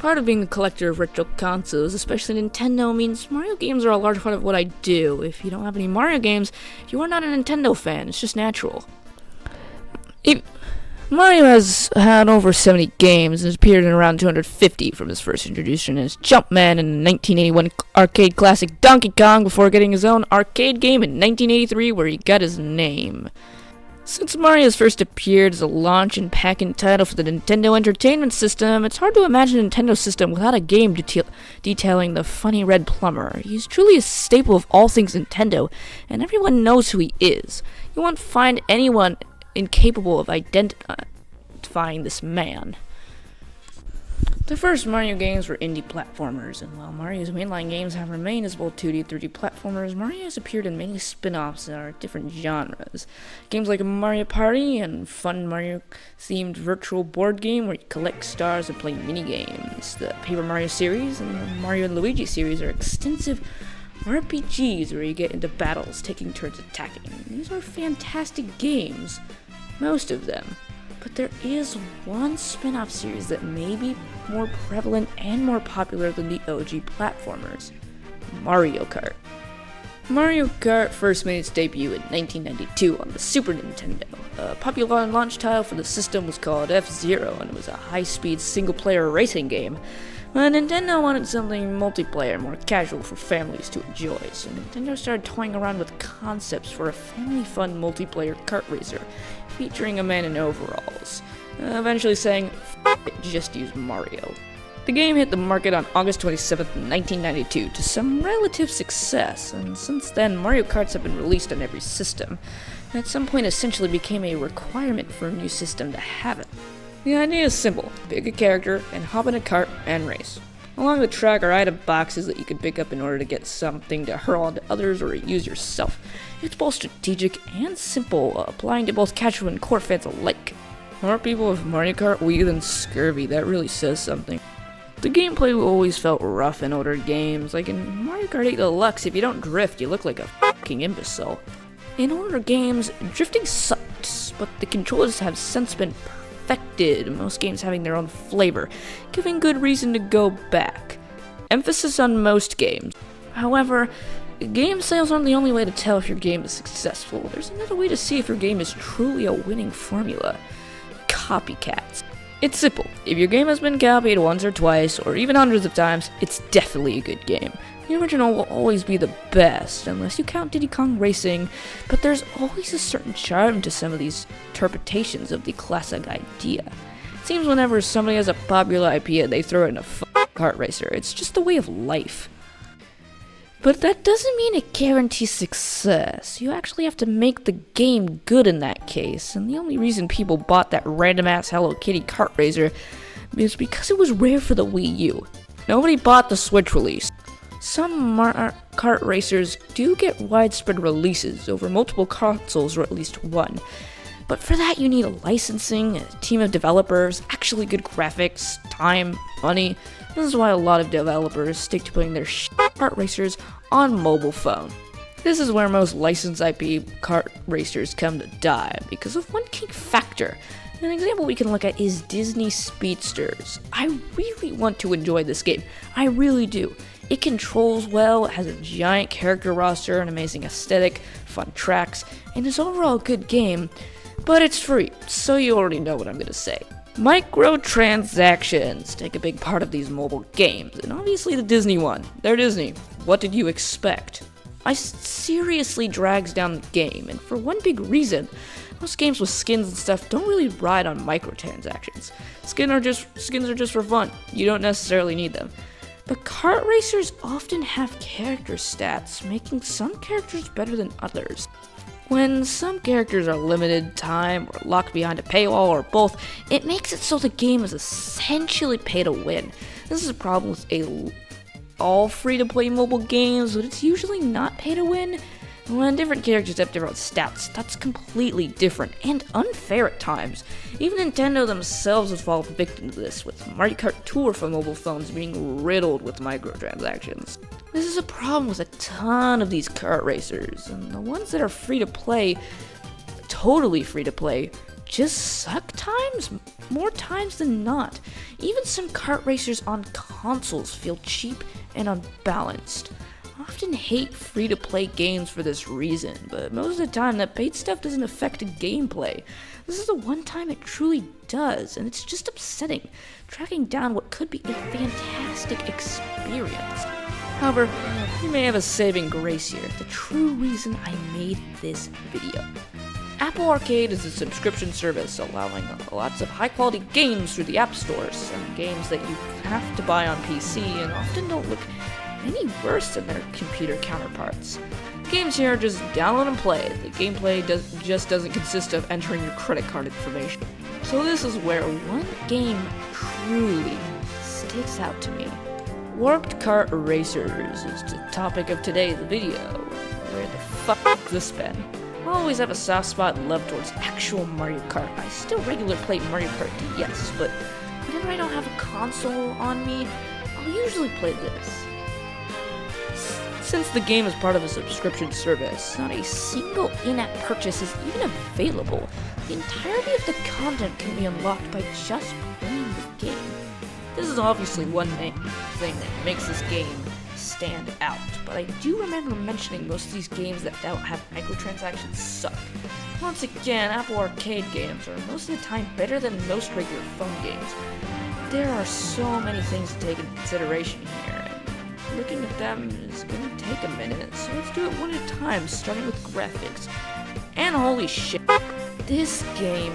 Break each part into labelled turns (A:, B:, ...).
A: Part of being a collector of retro consoles, especially Nintendo, means Mario games are a large part of what I do. If you don't have any Mario games, you are not a Nintendo fan. It's just natural. Mario has had over 70 games and has appeared in around 250 from his first introduction as Jumpman in the 1981 arcade classic Donkey Kong before getting his own arcade game in 1983 where he got his name. Since Mario's first appeared as a launch and pack-in title for the Nintendo Entertainment System, it's hard to imagine a Nintendo system without a game detailing the funny red plumber. He's truly a staple of all things Nintendo, and everyone knows who he is. You won't find anyone incapable of identifying this man. The first Mario games were indie platformers, and while Mario's mainline games have remained as both 2D and 3D platformers, Mario has appeared in many spin-offs that are different genres. Games like Mario Party and fun Mario-themed virtual board game where you collect stars and play mini-games. The Paper Mario series and the Mario and Luigi series are extensive RPGs where you get into battles, taking turns attacking. These are fantastic games, most of them. But there is one spin-off series that may be more prevalent and more popular than the OG platformers: Mario Kart. Mario Kart first made its debut in 1992 on the Super Nintendo. A popular launch title for the system was called F-Zero, and it was a high-speed single-player racing game. But Nintendo wanted something multiplayer, more casual for families to enjoy, so Nintendo started toying around with concepts for a family-fun multiplayer kart racer, featuring a man in overalls, eventually saying, "F it, just use Mario." The game hit the market on August 27, 1992, to some relative success, and since then, Mario Karts have been released on every system, and at some point essentially became a requirement for a new system to have it. The idea is simple: pick a character and hop in a cart and race. Along the track are item boxes that you can pick up in order to get something to hurl onto others or use yourself. It's both strategic and simple, applying to both casual and core fans alike. More people with Mario Kart Wii than scurvy, that really says something. The gameplay always felt rough in older games, like in Mario Kart 8 Deluxe, if you don't drift, you look like a fucking imbecile. In older games, drifting sucks, but the controllers have since been perfected, most games having their own flavor, giving good reason to go back. Emphasis on most games. However, game sales aren't the only way to tell if your game is successful. There's another way to see if your game is truly a winning formula: copycats. It's simple. If your game has been copied once or twice, or even hundreds of times, it's definitely a good game. The original will always be the best, unless you count Diddy Kong Racing, but there's always a certain charm to some of these interpretations of the classic idea. It seems whenever somebody has a popular idea, they throw it in a kart racer. It's just a way of life. But that doesn't mean it guarantees success. You actually have to make the game good in that case, and the only reason people bought that random-ass Hello Kitty kart racer is because it was rare for the Wii U. Nobody bought the Switch release. Some kart racers do get widespread releases over multiple consoles or at least one, but for that you need a licensing, a team of developers, actually good graphics, time, money. This is why a lot of developers stick to putting their kart racers on mobile phone. This is where most licensed IP kart racers come to die, because of one key factor. An example we can look at is Disney Speedsters. I really want to enjoy this game. I really do. It controls well, it has a giant character roster, an amazing aesthetic, fun tracks, and is overall a good game, but it's free, so you already know what I'm gonna say. Microtransactions take a big part of these mobile games, and obviously the Disney one. They're Disney. What did you expect? It seriously drags down the game, and for one big reason, most games with skins and stuff don't really ride on microtransactions. Skins are just for fun. You don't necessarily need them. But kart racers often have character stats, making some characters better than others. When some characters are limited time or locked behind a paywall or both, it makes it so the game is essentially pay to win. This is a problem with all free-to-play mobile games, but it's usually not pay to win. When different characters have different stats, that's completely different and unfair at times. Even Nintendo themselves have fallen victim to this, with Mario Kart Tour for mobile phones being riddled with microtransactions. This is a problem with a ton of these kart racers, and the ones that are free to play, totally free to play, just suck more times than not. Even some kart racers on consoles feel cheap and unbalanced. I often hate free-to-play games for this reason, but most of the time that paid stuff doesn't affect the gameplay. This is the one time it truly does, and it's just upsetting, tracking down what could be a fantastic experience. However, you may have a saving grace here, the true reason I made this video. Apple Arcade is a subscription service allowing lots of high-quality games through the app stores, some games that you have to buy on PC and often don't look any worse than their computer counterparts. Games here are just download and play. The gameplay just doesn't consist of entering your credit card information. So this is where one game truly sticks out to me. Warped Kart Racers is the topic of today's video. Where the fuck has this been? I always have a soft spot and love towards actual Mario Kart. I still regularly play Mario Kart DS, but whenever I don't have a console on me, I'll usually play this. Since the game is part of a subscription service, not a single in-app purchase is even available. The entirety of the content can be unlocked by just playing the game. This is obviously one thing that makes this game stand out, but I do remember mentioning most of these games that don't have microtransactions suck. Once again, Apple Arcade games are most of the time better than most regular phone games. There are so many things to take into consideration here, and looking at them is going to take a minute, so let's do it one at a time, starting with graphics. And holy shit, this game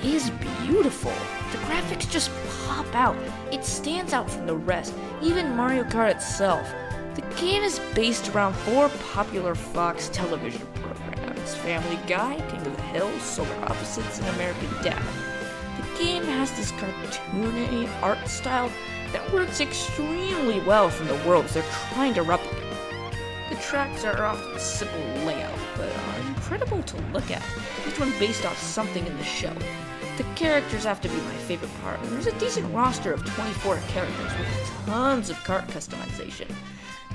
A: is beautiful. The graphics just pop out. It stands out from the rest, even Mario Kart itself. The game is based around 4 popular Fox television programs: Family Guy, King of the Hill, Solar Opposites, and American Dad. The game has this cartoony art style that works extremely well from the worlds they're trying to replicate. The tracks are often simple layout, but are incredible to look at, each one based off something in the show. The characters have to be my favorite part, and there's a decent roster of 24 characters with tons of kart customization.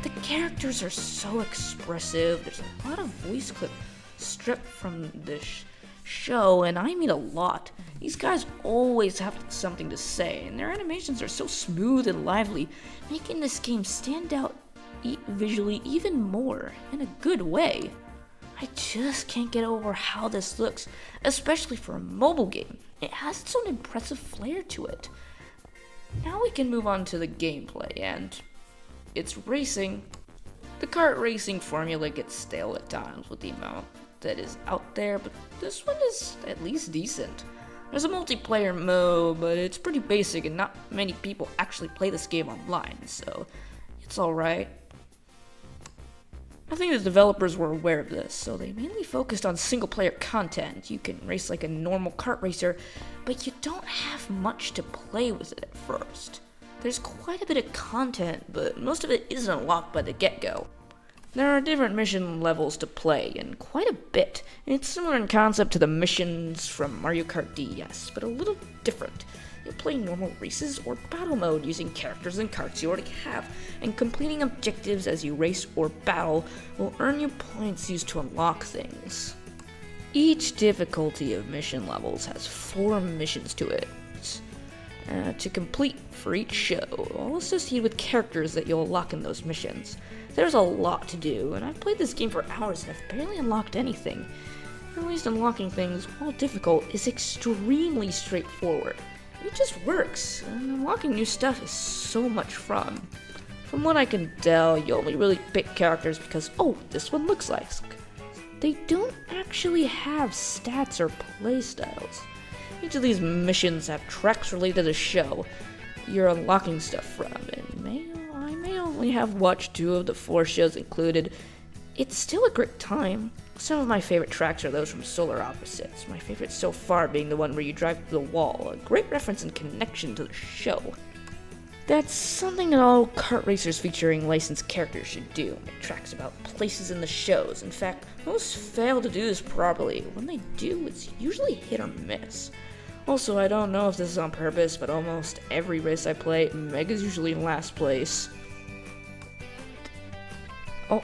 A: The characters are so expressive, there's a lot of voice clip stripped from this show, and I mean a lot. These guys always have something to say, and their animations are so smooth and lively, making this game stand out visually even more, in a good way. I just can't get over how this looks, especially for a mobile game. It has its own impressive flair to it. Now we can move on to the gameplay, and it's racing. The kart racing formula gets stale at times with the amount that is out there, but this one is at least decent. There's a multiplayer mode, but it's pretty basic and not many people actually play this game online, so it's alright. I think the developers were aware of this, so they mainly focused on single-player content. You can race like a normal kart racer, but you don't have much to play with it at first. There's quite a bit of content, but most of it isn't unlocked by the get-go. There are different mission levels to play, and quite a bit. It's similar in concept to the missions from Mario Kart DS, but a little different. You'll play normal races or battle mode using characters and karts you already have, and completing objectives as you race or battle will earn you points used to unlock things. Each difficulty of mission levels has 4 missions to it to complete for each show, all associated with characters that you'll unlock in those missions. There's a lot to do, and I've played this game for hours and have barely unlocked anything. At least unlocking things, while difficult, is extremely straightforward. It just works, and unlocking new stuff is so much fun. From what I can tell, you only really pick characters because, oh, this one looks like. They don't actually have stats or playstyles. Each of these missions have tracks related to the show you're unlocking stuff from, and I may only have watched 2 of the 4 shows included. It's still a great time. Some of my favorite tracks are those from Solar Opposites, my favorite so far being the one where you drive through the wall, a great reference and connection to the show. That's something that all kart racers featuring licensed characters should do, make tracks about places in the shows. In fact, most fail to do this properly. When they do, it's usually hit or miss. Also, I don't know if this is on purpose, but almost every race I play, Mega's usually in last place. Oh.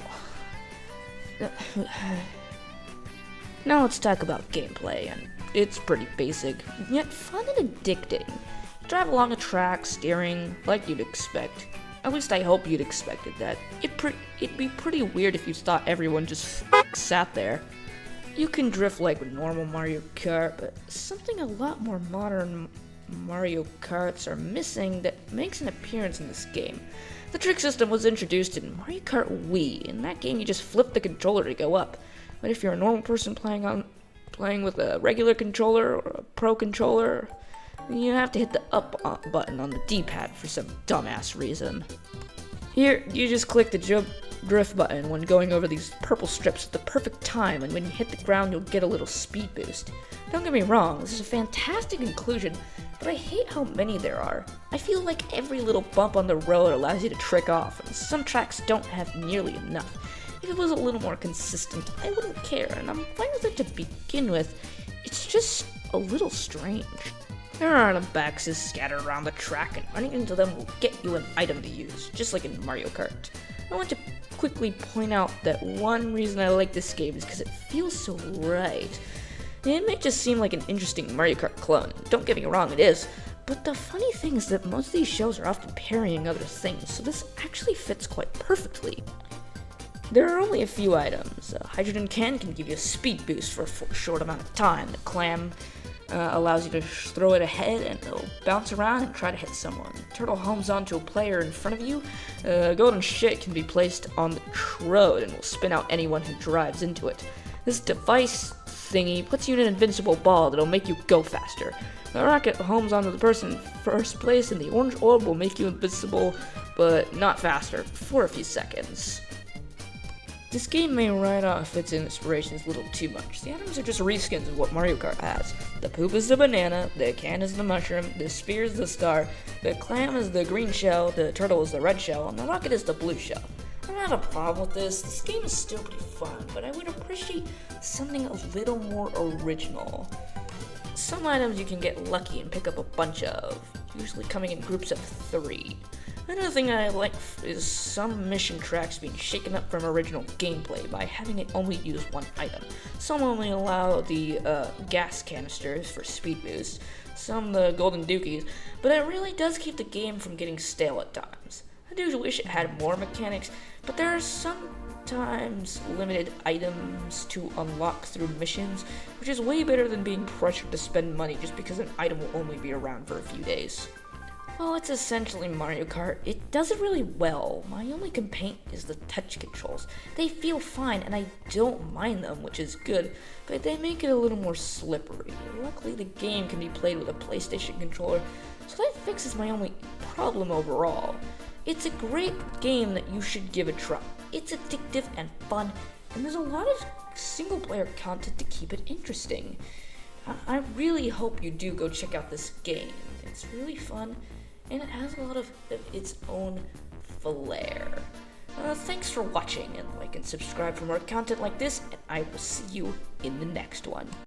A: Now let's talk about gameplay, and It's pretty basic, yet fun and addicting. You drive along a track, steering like you'd expect. At least I hope you'd expected that. It'd be pretty weird if you thought everyone just sat there. You can drift like with normal Mario Kart, but something a lot more modern Mario Karts are missing that makes an appearance in this game. The trick system was introduced in Mario Kart Wii. In that game, you just flip the controller to go up. But if you're a normal person playing with a regular controller or a pro controller, you have to hit the up button on the D-pad for some dumbass reason. Here, you just click the drift button when going over these purple strips at the perfect time, and when you hit the ground, you'll get a little speed boost. Don't get me wrong, this is a fantastic inclusion, but I hate how many there are. I feel like every little bump on the road allows you to trick off, and some tracks don't have nearly enough. If it was a little more consistent, I wouldn't care, and I'm fine with it to begin with. It's just a little strange. There are items boxes scattered around the track, and running into them will get you an item to use, just like in Mario Kart. I want to quickly point out that one reason I like this game is because it feels so right. It may just seem like an interesting Mario Kart clone. Don't get me wrong, it is. But the funny thing is that most of these shows are often parrying other things, so this actually fits quite perfectly. There are only a few items. A hydrogen can give you a speed boost for a short amount of time. The clam allows you to throw it ahead and it'll bounce around and try to hit someone. The turtle homes onto a player in front of you. Golden shit can be placed on the road and will spin out anyone who drives into it. This device thingy puts you in an invincible ball that'll make you go faster. The rocket homes onto the person in first place, and the orange orb will make you invincible, but not faster, for a few seconds. This game may write off its inspirations a little too much. The items are just reskins of what Mario Kart has. The poop is the banana, the can is the mushroom, the spear is the star, the clam is the green shell, the turtle is the red shell, and the rocket is the blue shell. I don't have a problem with this. This game is still pretty fun, but I would appreciate something a little more original. Some items you can get lucky and pick up a bunch of, usually coming in groups of 3. Another thing I like is some mission tracks being shaken up from original gameplay by having it only use one item. Some only allow the gas canisters for speed boost, some the golden dookies, but it really does keep the game from getting stale at times. I do wish it had more mechanics, but there are sometimes limited items to unlock through missions, which is way better than being pressured to spend money just because an item will only be around for a few days. Well, it's essentially Mario Kart. It does it really well. My only complaint is the touch controls. They feel fine, and I don't mind them, which is good, but they make it a little more slippery. Luckily, the game can be played with a PlayStation controller, so that fixes my only problem overall. It's a great game that you should give a try. It's addictive and fun, and there's a lot of single-player content to keep it interesting. I really hope you do go check out this game. It's really fun, and it has a lot of its own flair. Thanks for watching, and like and subscribe for more content like this, and I will see you in the next one.